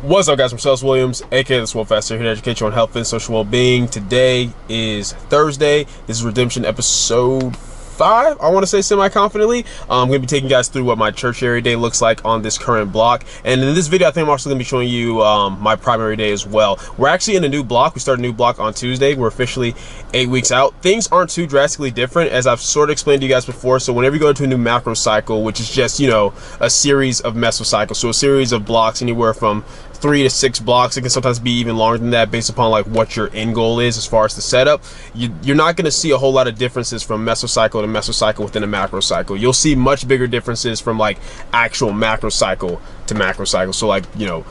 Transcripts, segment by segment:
What's up, guys? I'm Sales Williams, aka TheSwolefessor, here to educate you on health and social well-being. Today is Thursday. This is Redemption episode 5, I want to say semi-confidently. I'm going to be taking you guys through what my tertiary day looks like on this current block. And in this video, I think I'm also going to be showing you my primary day as well. We're actually in a new block. We started a new block on Tuesday. We're officially 8 weeks out. Things aren't too drastically different, as I've sort of explained to you guys before. So whenever you go into a new macro cycle, which is just, you know, a series of mesocycles, so a series of blocks anywhere from 3 to 6 blocks. It can sometimes be even longer than that based upon like what your end goal is as far as the setup. You're not going to see a whole lot of differences from mesocycle to mesocycle within a macro cycle. You'll see much bigger differences from like actual macro cycle to macro cycle. So like, you know,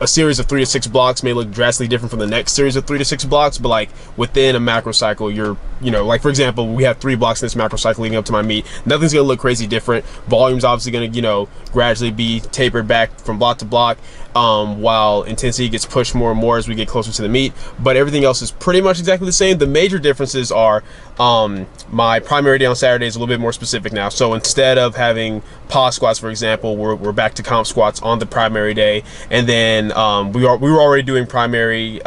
a series of 3 to 6 blocks may look drastically different from the next series of 3 to 6 blocks, but like within a macro cycle, you're, you know, like for example, we have 3 blocks in this macro cycle leading up to my meet. Nothing's going to look crazy different. Volume's obviously going to, you know, gradually be tapered back from block to block, while intensity gets pushed more and more as we get closer to the meet, but everything else is pretty much exactly the same. The major differences are my primary day on Saturday is a little bit more specific now. So instead of having pause squats, for example, we're back to comp squats on the primary day, and then we were already doing primary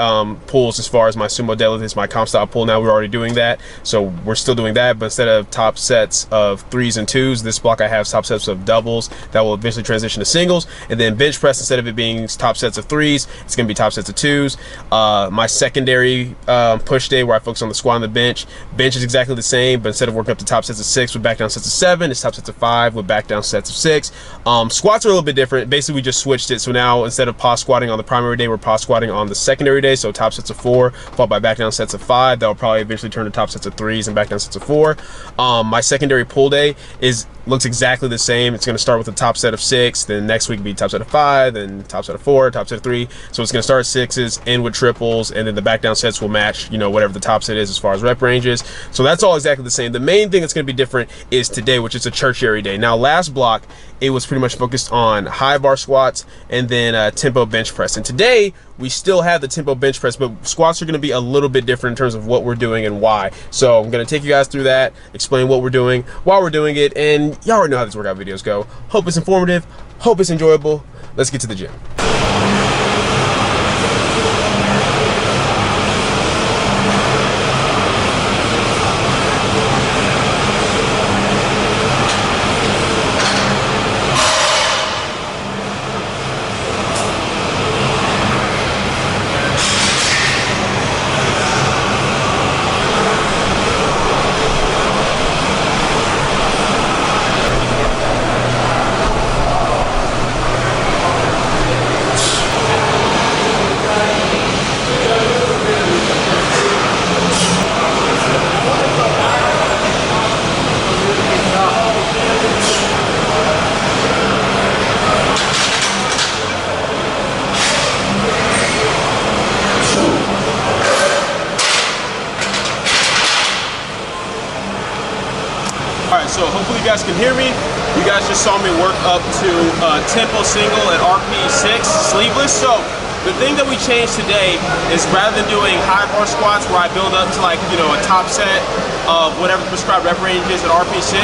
pulls as far as my sumo deadlift is my comp style pull. Now we're already doing that, so we're still doing that, but instead of top sets of 3s and 2s, this block I have top sets of doubles that will eventually transition to singles. And then bench press, instead of it being top sets of 3s, it's going to be top sets of 2s. My secondary push day, where I focus on the squat and the bench is exactly the same, but instead of working up to top sets of 6 with back down sets of 7, it's top sets of 5 with back down sets of 6. Squats are a little bit different. Basically, we just switched it, so now instead of pause squatting on the primary day, we're pause squatting on the secondary day. So top sets of 4 followed by back down sets of 5. That will probably eventually turn to top sets of 3s and back down sets of 4. My secondary pull day looks exactly the same. It's going to start with a top set of 6, then next week will be top set of 5, then top set of 4, top set of 3. So it's going to start at 6s, end with triples, and then the back down sets will match, you know, whatever the top set is as far as rep ranges. So that's all exactly the same. The main thing that's going to be different is today, which is a tertiary day. Now, last block, it was pretty much focused on high bar squats and then tempo bench press. And today, we still have the tempo bench press, but squats are going to be a little bit different in terms of what we're doing and why. So I'm going to take you guys through that, explain what we're doing, while we're doing it, and y'all already know how these workout videos go. Hope it's informative, hope it's enjoyable. Let's get to the gym. Alright, so hopefully you guys can hear me. You guys just saw me work up to tempo single at RP6 sleeveless. So the thing that we changed today is rather than doing high bar squats where I build up to like, you know, a top set of whatever the prescribed rep range is at RP6,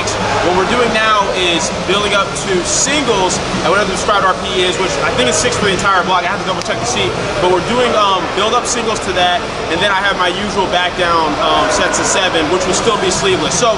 what we're doing now is building up to singles at whatever the prescribed RP is, which I think is 6 for the entire block. I have to double check to see, but we're doing build up singles to that, and then I have my usual back down sets of 7, which will still be sleeveless. So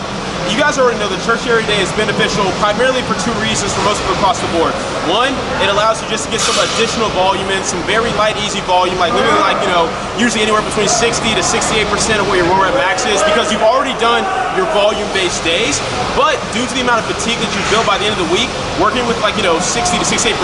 you guys already know the tertiary day is beneficial primarily for 2 reasons for most people across the board. One, it allows you just to get some additional volume in, some very light, easy volume, like literally like, you know, usually anywhere between 60 to 68% of what your lower rep max is, because you've already done your volume-based days. But due to the amount of fatigue that you build by the end of the week, working with like, you know, 60 to 68%,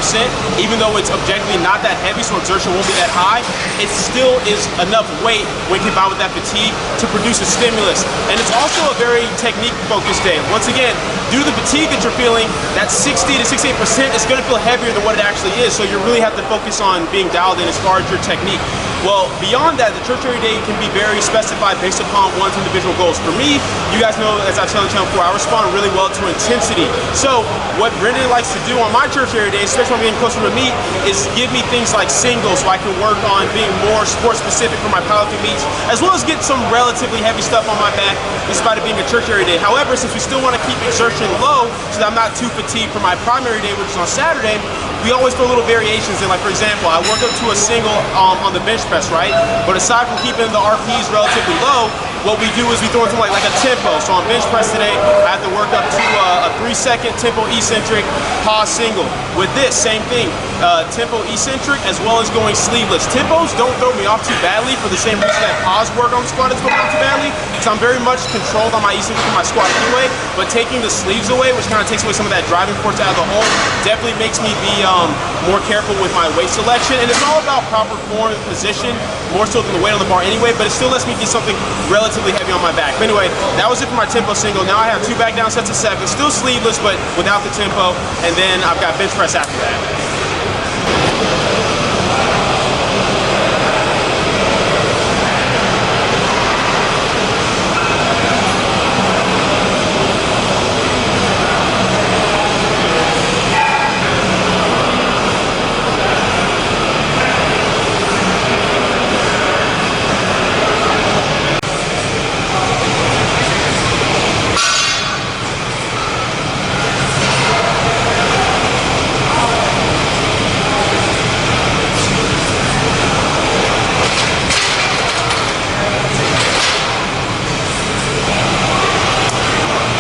even though it's objectively not that heavy, so exertion won't be that high, it still is enough weight when combined with that fatigue to produce a stimulus. And it's also a very technique-focused day. Once again, due to the fatigue that you're feeling, that 60 to 68% is going to feel heavier than what it actually is. So you really have to focus on being dialed in as far as your technique. Well, beyond that, the tertiary day can be very specified based upon one's individual goals. For me, you guys know, as I've said on the channel before, I respond really well to intensity. So what Brendan likes to do on my tertiary day, especially when I'm getting closer to meet, is give me things like singles so I can work on being more sport specific for my powerlifting meets, as well as get some relatively heavy stuff on my back despite it being a tertiary day. However, since we still want to keep exertion low so that I'm not too fatigued for my primary day, which is on Saturday, we always throw little variations in. Like for example, I work up to a single on the bench press, right? But aside from keeping the RPs relatively low, what we do is we throw in something like a tempo. So on bench press today, I have to work up to a 3-second tempo eccentric pause single. With this, same thing, tempo eccentric as well as going sleeveless. Tempos don't throw me off too badly for the same reason that pause work on the squat is throw me off too badly, because I'm very much controlled on my eccentric and my squat anyway. But taking the sleeves away, which kind of takes away some of that driving force out of the hole, definitely makes me be more careful with my weight selection. And it's all about proper form and position, more so than the weight on the bar anyway, but it still lets me get something relatively heavy on my back. But anyway, that was it for my tempo single. Now I have 2 back down sets of 7, still sleeveless, but without the tempo, and then I've got bench press after that.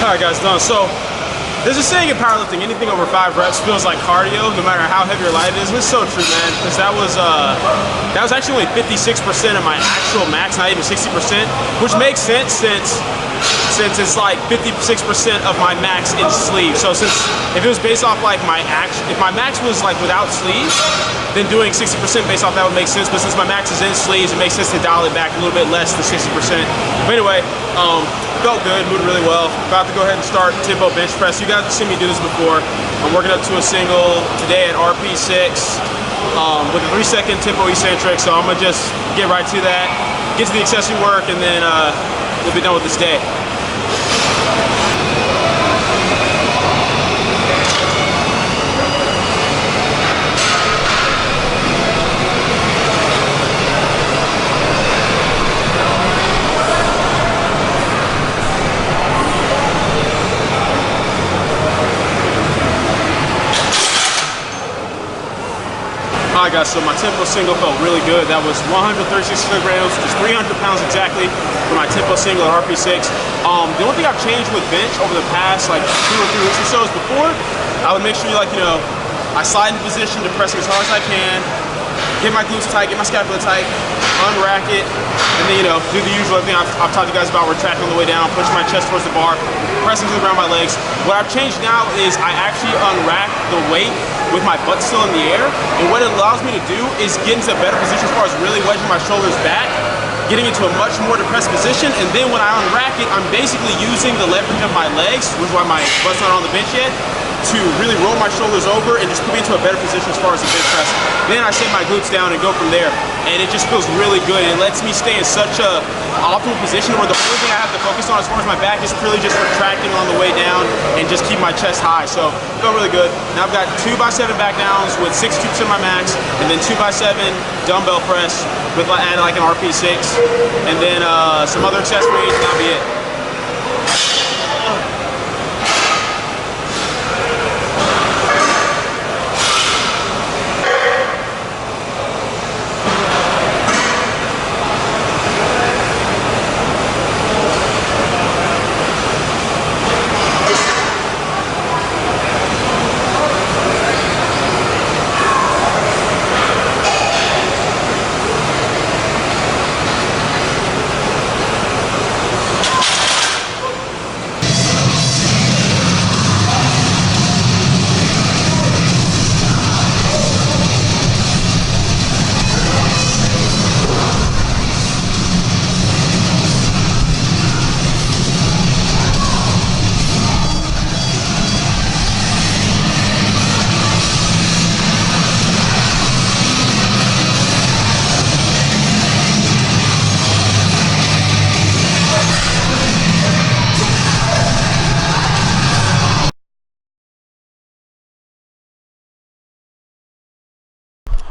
Alright guys, done. So there's a saying in powerlifting, anything over 5 reps feels like cardio, no matter how heavy or light it is. And it's so true, man, because that was actually only 56% of my actual max, not even 60%, which makes sense since it's like 56% of my max in sleeves. So since if it was based off like if my max was like without sleeves, then doing 60% based off that would make sense. But since my max is in sleeves, it makes sense to dial it back a little bit less than 60%. But anyway, felt good, moved really well. About to go ahead and start tempo bench press. You guys have seen me do this before. I'm working up to a single today at RP6 with a 3-second tempo eccentric. So I'm gonna just get right to that, get to the accessory work, and then we'll be done with this day. Alright guys, so my tempo single felt really good. That was 136 kilograms, which is 300 pounds exactly for my tempo single at RP6. The only thing I've changed with bench over the past like 2 or 3 weeks or so is before, I would make sure I slide into position to press as hard as I can, get my glutes tight, get my scapula tight, unrack it, and then do the usual thing I've taught you guys about, retracting on the way down, pushing my chest towards the bar, pressing to the ground with my legs. What I've changed now is I actually unrack the weight with my butt still in the air, and what it allows me to do is get into a better position as far as really wedging my shoulders back, getting into a much more depressed position, and then when I unrack it, I'm basically using the leverage of my legs, which is why my butt's not on the bench yet, to really roll my shoulders over and just put me into a better position as far as the bench press. Then I set my glutes down and go from there, and it just feels really good. It lets me stay in such a optimal position where the only thing I have to focus on as far as my back is purely just retracting on the way down and just keep my chest high. So it felt really good. Now I've got 2x7 back downs with 62% of my max, and then 2x7 dumbbell press with add like an RP6, and then some other accessories, and that'll be it.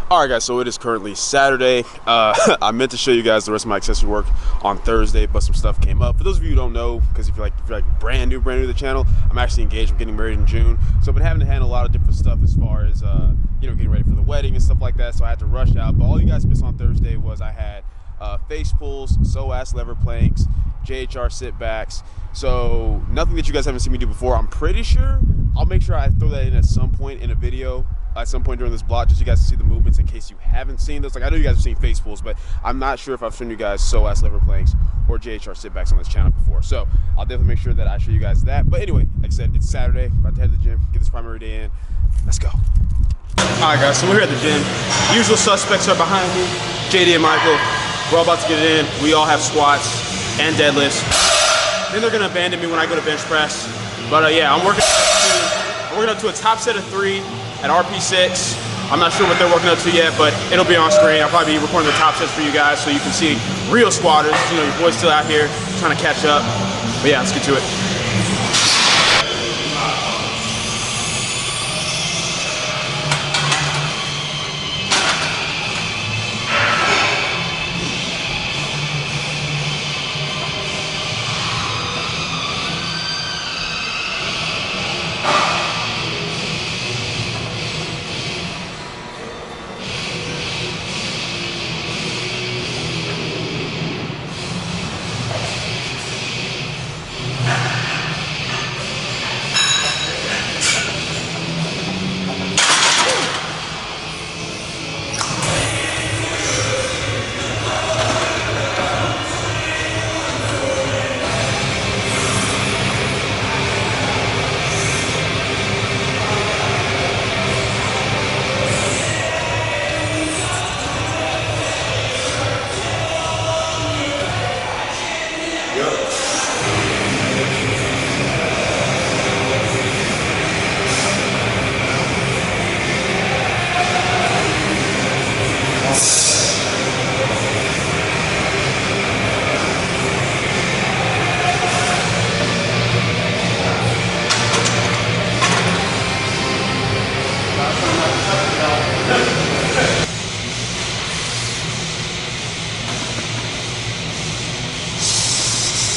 Alright guys, so it is currently Saturday. I meant to show you guys the rest of my accessory work on Thursday, but some stuff came up. For those of you who don't know, because if you're like brand new to the channel, I'm actually engaged. I'm getting married in June. So I've been having to handle a lot of different stuff as far as you know, getting ready for the wedding and stuff like that. So I had to rush out. But all you guys missed on Thursday was I had face pulls, psoas lever planks, JHR sit backs. So nothing that you guys haven't seen me do before. I'm pretty sure I'll make sure I throw that in at some point in a video. At some point during this block, just so you guys to see the movements in case you haven't seen those. Like, I know you guys have seen face pulls, but I'm not sure if I've shown you guys psoas lever planks or JHR sit backs on this channel before. So I'll definitely make sure that I show you guys that. But anyway, like I said, it's Saturday. About to head to the gym, get this primary day in. Let's go. All right, guys, so we're here at the gym. Usual suspects are behind me, JD and Michael. We're all about to get it in. We all have squats and deadlifts. Then they're gonna abandon me when I go to bench press. But yeah, I'm working up to a top set of 3 at RP6. I'm not sure what they're working up to yet, but it'll be on screen. I'll probably be recording the top sets for you guys so you can see real squatters. You know, your boy's still out here trying to catch up. But yeah, let's get to it.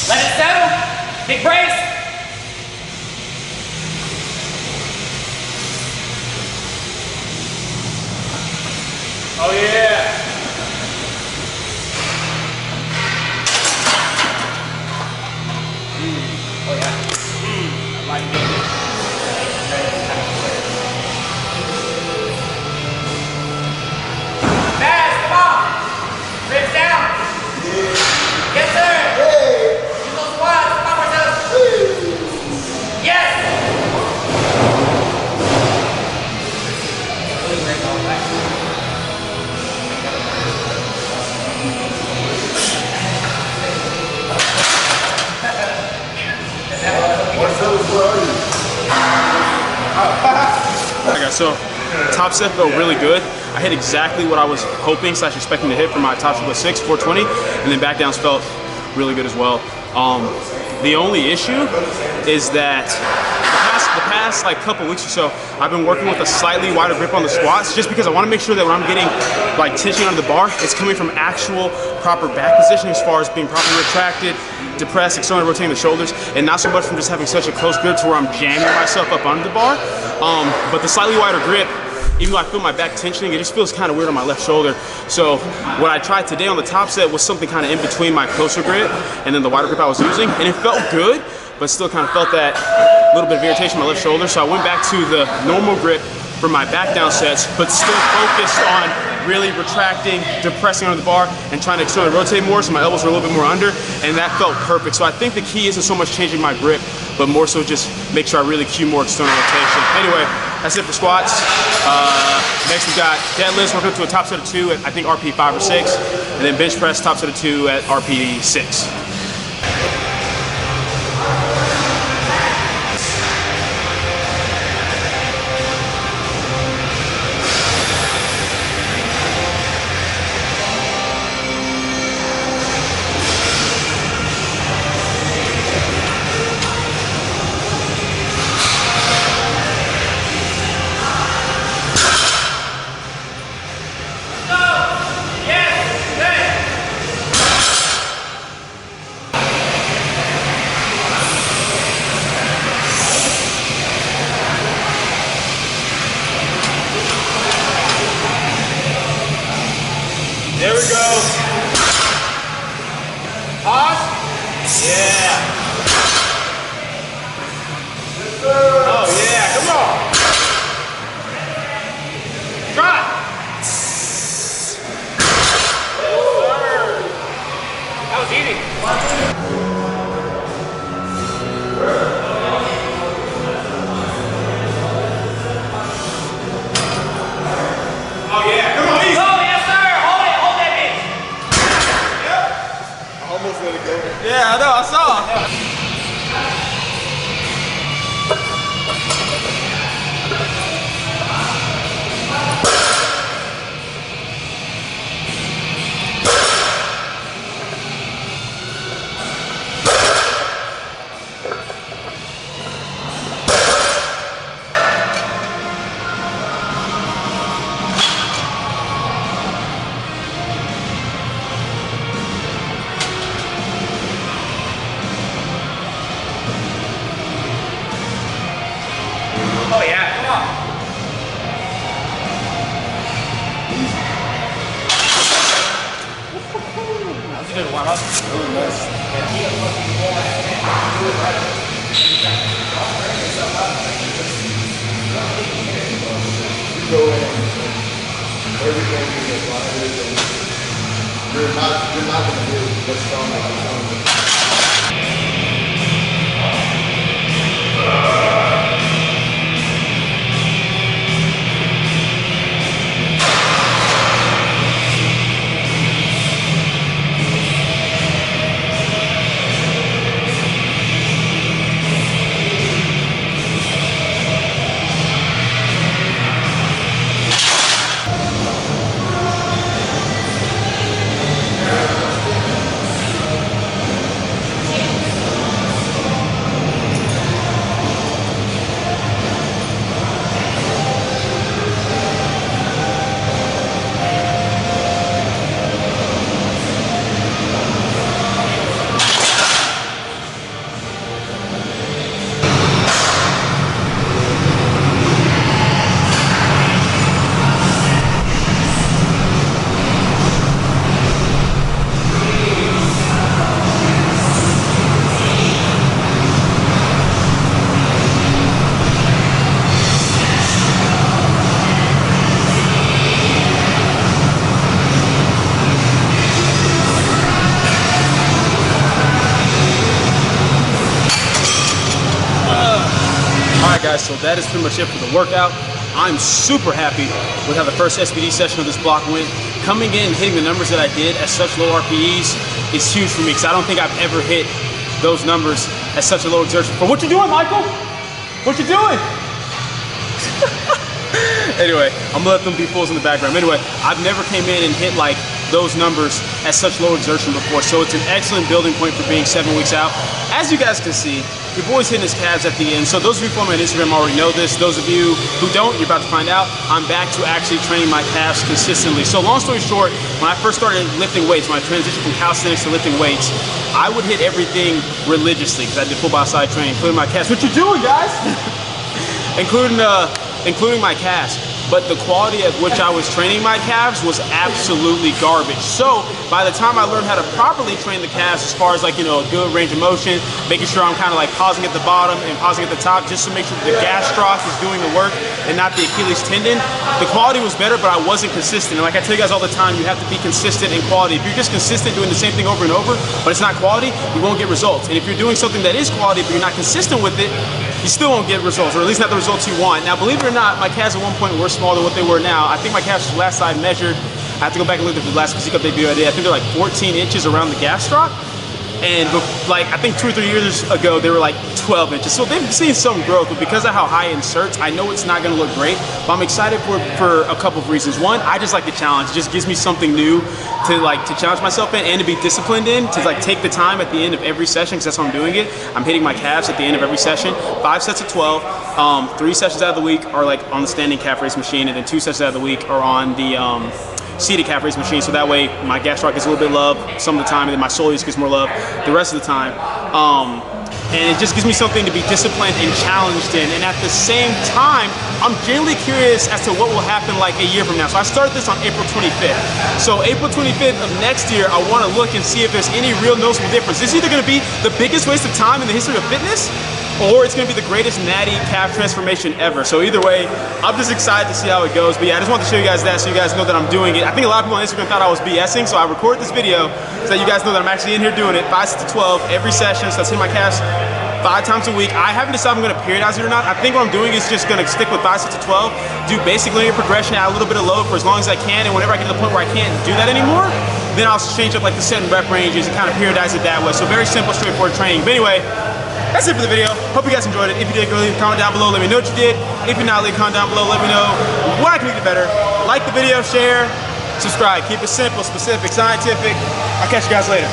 Let it settle. Big brace. Oh yeah. Oh yeah. I like it. Fast, come on. Ribs down. Yes, sir. Do those squats. Come on, Marcellus. Yes. Alright guys, so top set felt really good. I hit exactly what I was hoping / expecting to hit for my top set was 6, 420, and then back downs felt really good as well. The only issue is that the past like couple weeks or so, I've been working with a slightly wider grip on the squats just because I want to make sure that when I'm getting like tension under the bar, it's coming from actual proper back position as far as being properly retracted, depressed, externally rotating the shoulders, and not so much from just having such a close grip to where I'm jamming myself up under the bar. But the slightly wider grip, even though I feel my back tensioning, it just feels kind of weird on my left shoulder. So what I tried today on the top set was something kind of in between my closer grip and then the wider grip I was using, and it felt good, but still kind of felt that little bit of irritation in my left shoulder. So I went back to the normal grip for my back down sets, but still focused on really retracting, depressing under the bar, and trying to externally rotate more, so my elbows are a little bit more under, and that felt perfect. So I think the key isn't so much changing my grip, but more so just make sure I really cue more external rotation. Anyway, that's it for squats. Next we got deadlifts, working up to a top set of 2 at I think RP 5 or 6, and then bench press top set of 2 at RP 6. Yeah. Oh yeah, come on. Try. That was easy. Oh yeah, come on, easy. Oh yes sir, hold that bitch. Yep. I almost let it go. Yeah, I know, I saw. Oh yeah, come on. That was a good warm up. Really nice. You go in, everything is like this, and you're not going to do what's strong as you're doing. Alright guys, so that is pretty much it for the workout. I'm super happy with how the first SBD session of this block went. Coming in and hitting the numbers that I did at such low RPEs is huge for me because I don't think I've ever hit those numbers at such a low exertion. For what you doing, Michael? What you doing? Anyway, I'm gonna let them be fools in the background. Anyway, I've never came in and hit like those numbers at such low exertion before, so it's an excellent building point for being 7 weeks out. As you guys can see, your boy's hitting his calves at the end. So those of you who follow me on Instagram already know this. Those of you who don't, you're about to find out. I'm back to actually training my calves consistently. So long story short, when I first started lifting weights, when I transitioned from calisthenics to lifting weights, I would hit everything religiously because I did full body side training, including my calves. What you doing, guys? including my calves. But the quality at which I was training my calves was absolutely garbage. So by the time I learned how to properly train the calves as far as like, you know, a good range of motion, making sure I'm kind of like pausing at the bottom and pausing at the top just to make sure the gastroc is doing the work and not the Achilles tendon, the quality was better, but I wasn't consistent. And like I tell you guys all the time, you have to be consistent in quality. If you're just consistent doing the same thing over and over, but it's not quality, you won't get results. And if you're doing something that is quality, but you're not consistent with it, you still won't get results, or at least not the results you want. Now, believe it or not, my calves at one point were smaller than what they were now. I think my calves last I measured, I have to go back and look at the last physique update video I did. I think they're like 14 inches around the gastroc. And like, I think 2 or 3 years ago, they were like 12 inches. So they've seen some growth, but because of how high it inserts, I know it's not gonna look great, but I'm excited for a couple of reasons. One, I just like the challenge. It just gives me something new to challenge myself in and to be disciplined in, to like take the time at the end of every session, because that's how I'm doing it. I'm hitting my calves at the end of every session. 5 sets of 12, 3 sessions out of the week are like on the standing calf raise machine, and then 2 sessions out of the week are on the seated calf raise machine, so that way my gastroc gets a little bit of love some of the time, and then my soleus gets more love the rest of the time. and it just gives me something to be disciplined and challenged in. And at the same time, I'm genuinely curious as to what will happen like a year from now. So I started this on April 25th. So April 25th of next year, I want to look and see if there's any real noticeable difference. This is either going to be the biggest waste of time in the history of fitness, or it's going to be the greatest natty calf transformation ever. So either way, I'm just excited to see how it goes. But yeah, I just wanted to show you guys that so you guys know that I'm doing it. I think a lot of people on Instagram thought I was BSing, so I recorded this video so that you guys know that I'm actually in here doing it 5 sets to 12 every session. So that's hitting my calves 5 times a week. I haven't decided if I'm going to periodize it or not. I think what I'm doing is just going to stick with 5 sets to 12, do basic linear progression, add a little bit of load for as long as I can, and whenever I get to the point where I can't do that anymore, then I'll change up like the set and rep ranges and kind of periodize it that way. So very simple, straightforward training. But anyway, that's it for the video. Hope you guys enjoyed it. If you did, go leave a comment down below. Let me know what you did. If you're not, leave a comment down below. Let me know what I can do better. Like the video, share, subscribe. Keep it simple, specific, scientific. I'll catch you guys later.